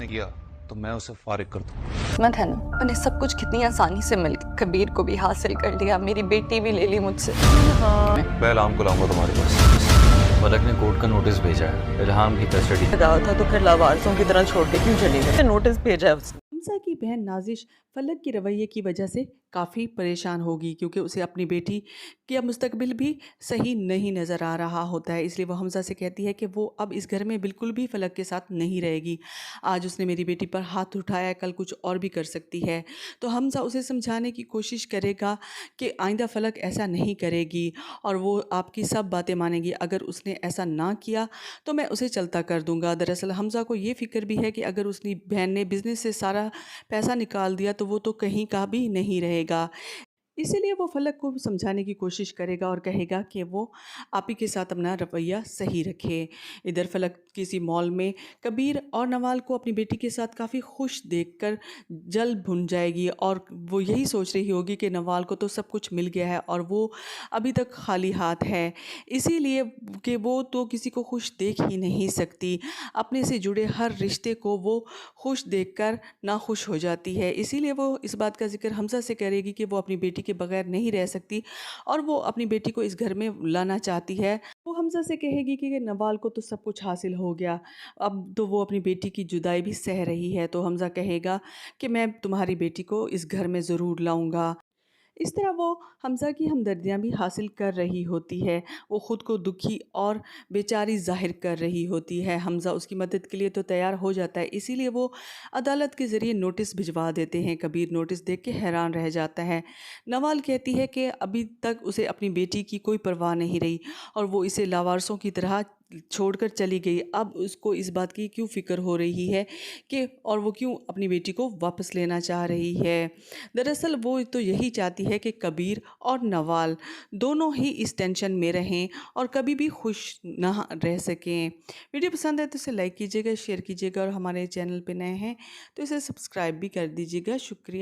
उसने किया तो मैं उसे फारिग कर दूंगा। किस्मत है ना, मैंने सब कुछ कितनी आसानी से मिल कबीर को भी हासिल कर लिया, मेरी बेटी भी ले ली मुझसे। मैं इल्हाम को लाऊंगा तुम्हारे पास। फलक ने कोर्ट का नोटिस भेजा है इल्हाम की कस्टडी। रहा था तो फिर लावारसों की तरह छोड़ के क्यों चली गई? नोटिस भेजा है उसने। हमजा की बहन नाजिश फलक के रवैये की वजह से काफ़ी परेशान होगी, क्योंकि उसे अपनी बेटी का मुस्तकबिल भी सही नहीं नज़र आ रहा होता है। इसलिए वो हमजा से कहती है कि वो अब इस घर में बिल्कुल भी फलक के साथ नहीं रहेगी। आज उसने मेरी बेटी पर हाथ उठाया है, कल कुछ और भी कर सकती है। तो हमजा उसे समझाने की कोशिश करेगा कि आइंदा फलक ऐसा नहीं करेगी और वो आपकी सब बातें मानेगी। अगर उसने ऐसा ना किया तो मैं उसे चलता कर दूंगा। दरअसल हमजा को ये फ़िक्र भी है कि अगर उसकी बहन ने बिज़नेस से सारा पैसा निकाल दिया तो वो तो कहीं का भी नहीं रहेगा। इसीलिए वो फलक को समझाने की कोशिश करेगा और कहेगा कि वो आप ही के साथ अपना रवैया सही रखे। इधर फलक किसी मॉल में कबीर और नवाल को अपनी बेटी के साथ काफ़ी खुश देखकर जल भुन जाएगी और वो यही सोच रही होगी कि नवाल को तो सब कुछ मिल गया है और वो अभी तक खाली हाथ है। इसीलिए कि वो तो किसी को खुश देख ही नहीं सकती, अपने से जुड़े हर रिश्ते को वो खुश देखकर नाखुश हो जाती है। इसीलिए वो इस बात का जिक्र हमजा से करेगी कि वो अपनी बेटी के बगैर नहीं रह सकती और वो अपनी बेटी को इस घर में लाना चाहती है। वो हमजा से कहेगी कि नवाल को तो सब कुछ हासिल हो गया, अब तो वो अपनी बेटी की जुदाई भी सह रही है। तो हमजा कहेगा कि मैं तुम्हारी बेटी को इस घर में ज़रूर लाऊंगा। इस तरह वो हमज़ा की हमदर्दियाँ भी हासिल कर रही होती है। वो ख़ुद को दुखी और बेचारी ज़ाहिर कर रही होती है। हमज़ा उसकी मदद के लिए तो तैयार हो जाता है, इसीलिए वो अदालत के ज़रिए नोटिस भिजवा देते हैं। कबीर नोटिस देख के हैरान रह जाता है। नवाल कहती है कि अभी तक उसे अपनी बेटी की कोई परवाह नहीं रही और वो इसे लावारसों की तरह छोड़कर चली गई। अब उसको इस बात की क्यों फ़िक्र हो रही है कि और वो क्यों अपनी बेटी को वापस लेना चाह रही है। दरअसल वो तो यही चाहती है कि कबीर और नवाल दोनों ही इस टेंशन में रहें और कभी भी खुश ना रह सकें। वीडियो पसंद है तो इसे लाइक कीजिएगा, शेयर कीजिएगा और हमारे चैनल पे नए हैं तो इसे सब्सक्राइब भी कर दीजिएगा। शुक्रिया।